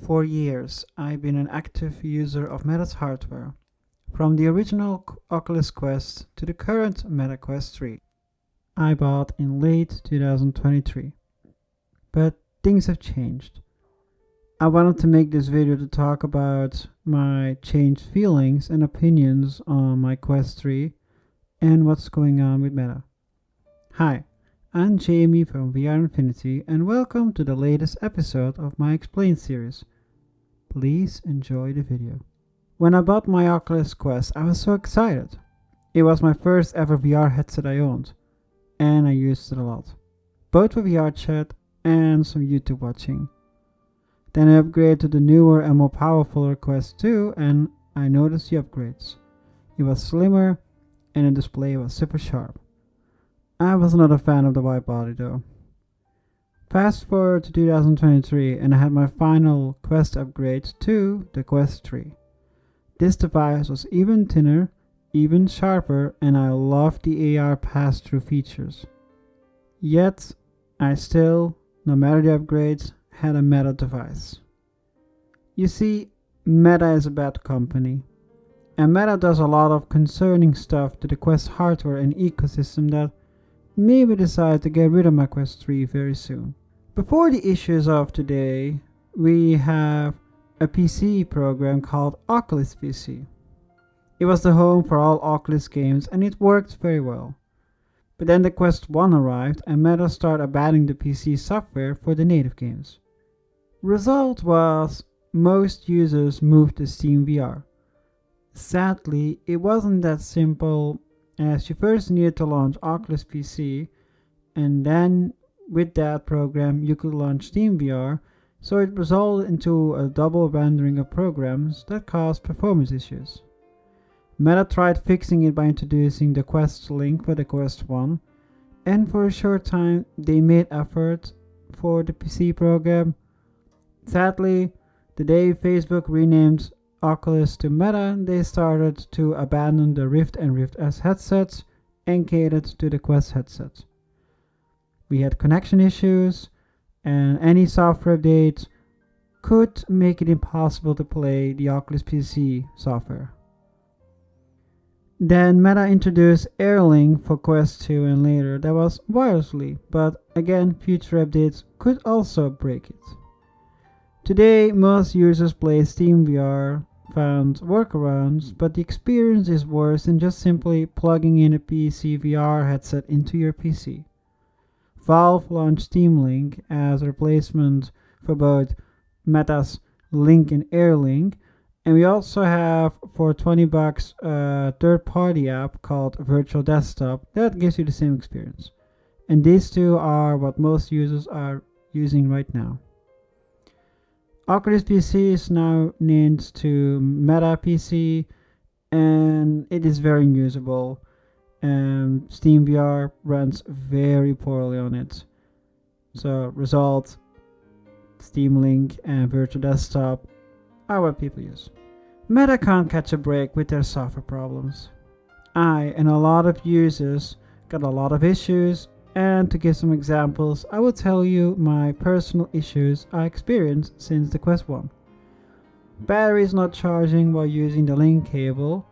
For years, I've been an active user of Meta's hardware, from the original Oculus Quest to the current Meta Quest 3. I bought in late 2023. But things have changed. I wanted to make this video to talk about my changed feelings and opinions on my Quest 3 and what's going on with Meta. Hi, I'm Jamie from VR Infinity and welcome to the latest episode of my Explain series. Please enjoy the video. When I bought my Oculus Quest, I was so excited. It was my first ever VR headset I owned, and I used it a lot, both for VRChat and some YouTube watching. Then I upgraded to the newer and more powerful Quest 2 and I noticed the upgrades. It was slimmer and the display was super sharp. I was not a fan of the wide body though. Fast forward to 2023 and I had my final Quest upgrade to the Quest 3. This device was even thinner, even sharper, and I loved the AR pass-through features. Yet, I still, no matter the upgrades, had a Meta device. You see, Meta is a bad company, and Meta does a lot of concerning stuff to the Quest hardware and ecosystem that made me decide to get rid of my Quest 3 very soon. Before the issues of today, we have a PC program called Oculus PC. It was the home for all Oculus games and it worked very well. But then the Quest 1 arrived and Meta started abandoning the PC software for the native games. Result was most users moved to Steam VR. Sadly, it wasn't that simple, as you first needed to launch Oculus PC, and then with that program you could launch Steam VR, so it resulted into a double rendering of programs that caused performance issues. Meta tried fixing it by introducing the Quest link for the Quest 1, and for a short time they made effort for the PC program. Sadly, the day Facebook renamed Oculus to Meta, they started to abandon the Rift and Rift S headsets and catered to the Quest headset. We had connection issues, and any software updates could make it impossible to play the Oculus PC software. Then Meta introduced AirLink for Quest 2 and later that was wirelessly, but again future updates could also break it. Today most users play Steam VR, found workarounds, but the experience is worse than just simply plugging in a PC VR headset into your PC. Valve launched Steam Link as a replacement for both Meta's Link and AirLink, and we also have for $20 a third-party app called Virtual Desktop that gives you the same experience. And these two are what most users are using right now. Oculus PC is now named to Meta PC and it is very unusable. And Steam VR runs very poorly on it. So result, Steam Link and Virtual Desktop are what people use. Meta can't catch a break with their software problems. I and a lot of users got a lot of issues, and to give some examples, I will tell you my personal issues I experienced since the Quest 1. Battery is not charging while using the Link cable.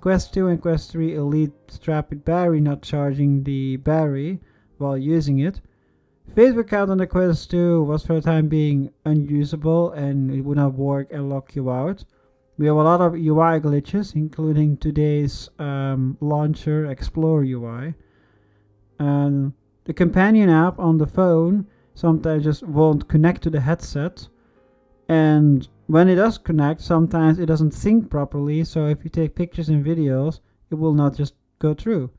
Quest 2 and Quest 3 Elite strap with battery not charging the battery while using it. Facebook account on the Quest 2 was for the time being unusable and it would not work and lock you out. We have a lot of UI glitches, including today's launcher Explore UI. And the companion app on the phone sometimes just won't connect to the headset. And when it does connect, sometimes it doesn't sync properly, so if you take pictures and videos, it will not just go through.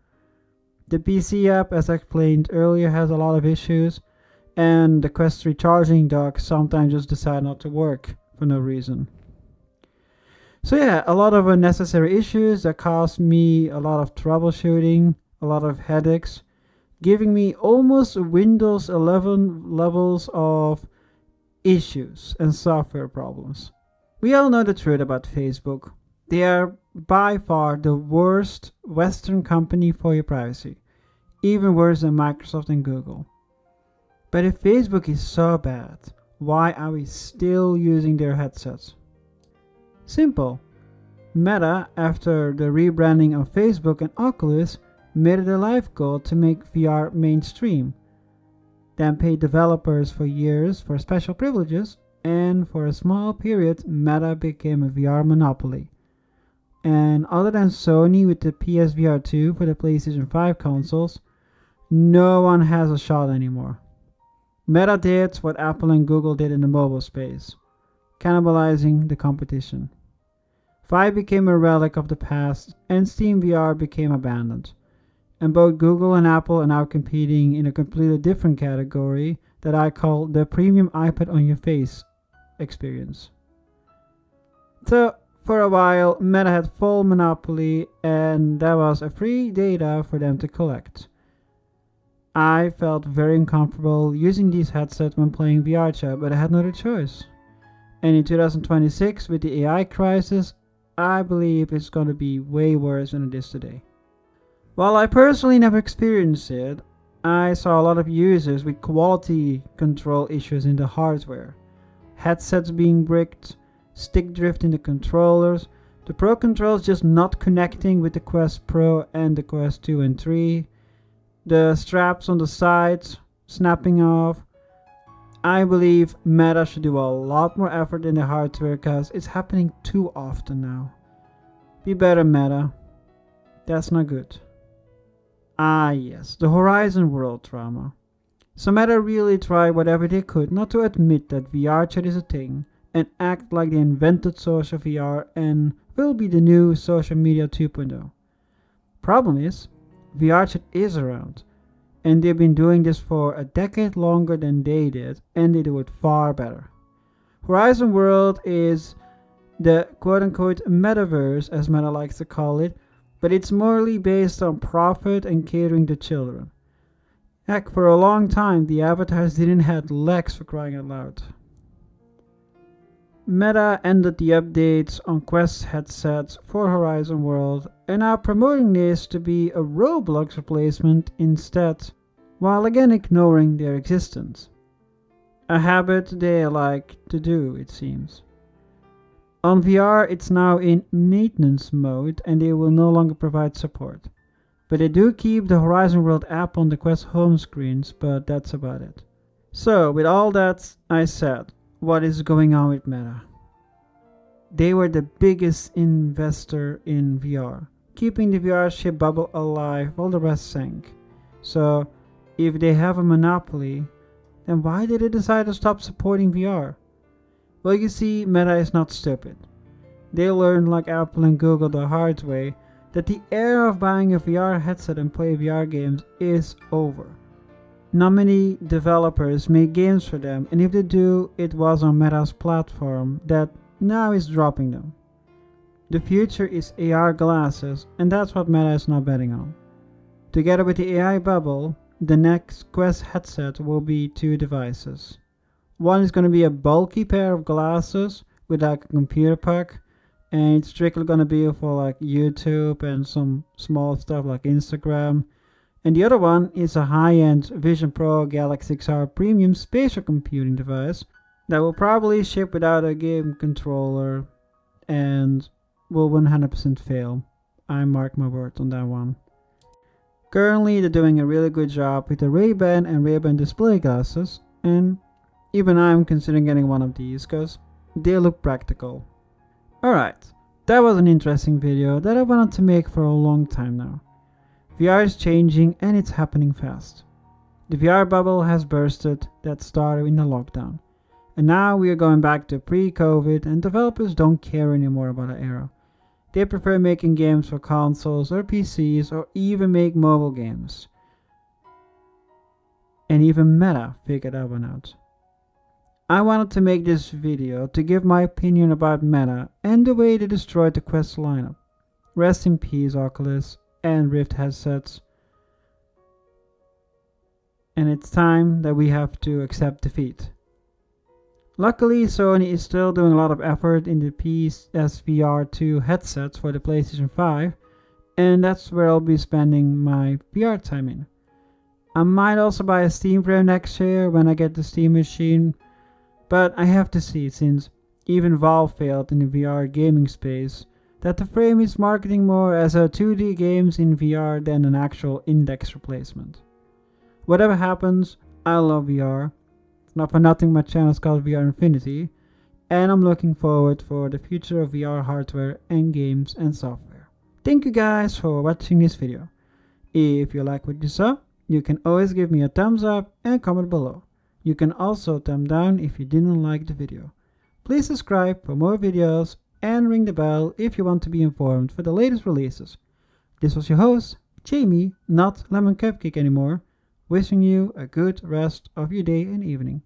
The PC app, as I explained earlier, has a lot of issues, and the Quest 3 charging dock sometimes just decide not to work for no reason. So yeah, a lot of unnecessary issues that cost me a lot of troubleshooting, a lot of headaches, giving me almost Windows 11 levels of issues and software problems. We all know the truth about Facebook. They are by far the worst Western company for your privacy, even worse than Microsoft and Google. But if Facebook is so bad, Why are we still using their headsets? Simple. Meta, after the rebranding of Facebook and Oculus, made it a life goal to make VR mainstream, then paid developers for years for special privileges, and for a small period Meta became a VR monopoly. And other than Sony with the PSVR 2 for the PlayStation 5 consoles, no one has a shot anymore. Meta did what Apple and Google did in the mobile space, cannibalizing the competition. Vive became a relic of the past, and Steam VR became abandoned. And both Google and Apple are now competing in a completely different category that I call the premium iPad on your face experience. So, for a while, Meta had full monopoly, and there was a free data for them to collect. I felt very uncomfortable using these headsets when playing VRChat, but I had no other choice. And in 2026, with the AI crisis, I believe it's going to be way worse than it is today. While I personally never experienced it, I saw a lot of users with quality control issues in the hardware. Headsets being bricked, stick drift in the controllers, the Pro controls just not connecting with the Quest Pro and the Quest 2 and 3, the straps on the sides snapping off. I believe Meta should do a lot more effort in the hardware because it's happening too often now. Be better, Meta. That's not good. Ah yes, the Horizon World drama. So Meta really tried whatever they could not to admit that VRChat is a thing and act like they invented social VR and will be the new social media 2.0. Problem is, VRChat is around, and they've been doing this for a decade longer than they did, and they do it far better. Horizon World is the quote-unquote metaverse, as Meta likes to call it, but it's morally based on profit and catering to children. Heck, for a long time the avatars didn't have legs, for crying out loud. Meta ended the updates on Quest headsets for Horizon World and are promoting this to be a Roblox replacement instead, while again ignoring their existence. A habit they like to do, it seems. On VR it's now in maintenance mode and they will no longer provide support. But they do keep the Horizon World app on the Quest home screens, but that's about it. So, with all that I said, what is going on with Meta? They were the biggest investor in VR, keeping the VR ship bubble alive while the rest sank. So, if they have a monopoly, then why did they decide to stop supporting VR? Well, you see, Meta is not stupid. They learned, like Apple and Google, the hard way, that the era of buying a VR headset and play VR games is over. Not many developers make games for them, and if they do, it was on Meta's platform that now is dropping them. The future is AR glasses, and that's what Meta is now betting on. Together with the AI bubble, the next Quest headset will be two devices. One is going to be a bulky pair of glasses with like a computer pack, and it's strictly going to be for like YouTube and some small stuff like Instagram. And the other one is a high-end Vision Pro Galaxy XR premium spatial computing device that will probably ship without a game controller and will 100% fail. I mark my words on that one. Currently they're doing a really good job with the Ray-Ban and Ray-Ban display glasses, and even I'm considering getting one of these because they look practical. Alright, that was an interesting video that I wanted to make for a long time now. VR is changing and it's happening fast. The VR bubble has bursted that started in the lockdown. And now we are going back to pre-COVID and developers don't care anymore about the era. They prefer making games for consoles or PCs or even make mobile games. And even Meta figured that one out. I wanted to make this video to give my opinion about Meta and the way they destroyed the Quest lineup. Rest in peace Oculus and Rift headsets. And it's time that we have to accept defeat. Luckily, Sony is still doing a lot of effort in the PSVR 2 headsets for the PlayStation 5, and that's where I'll be spending my VR time in. I might also buy a Steam Pro next year when I get the Steam machine, But I have to see, since even Valve failed in the VR gaming space, that the frame is marketing more as a 2D games in VR than an actual index replacement. Whatever happens, I love VR. Not for nothing my channel is called VR Infinity, and I'm looking forward for the future of VR hardware and games and software. Thank you guys for watching this video. If you like what you saw, you can always give me a thumbs up and comment below. You can also thumb down if you didn't like the video. Please subscribe for more videos and ring the bell if you want to be informed for the latest releases. This was your host, Jamie, not Lemon Cupcake anymore, wishing you a good rest of your day and evening.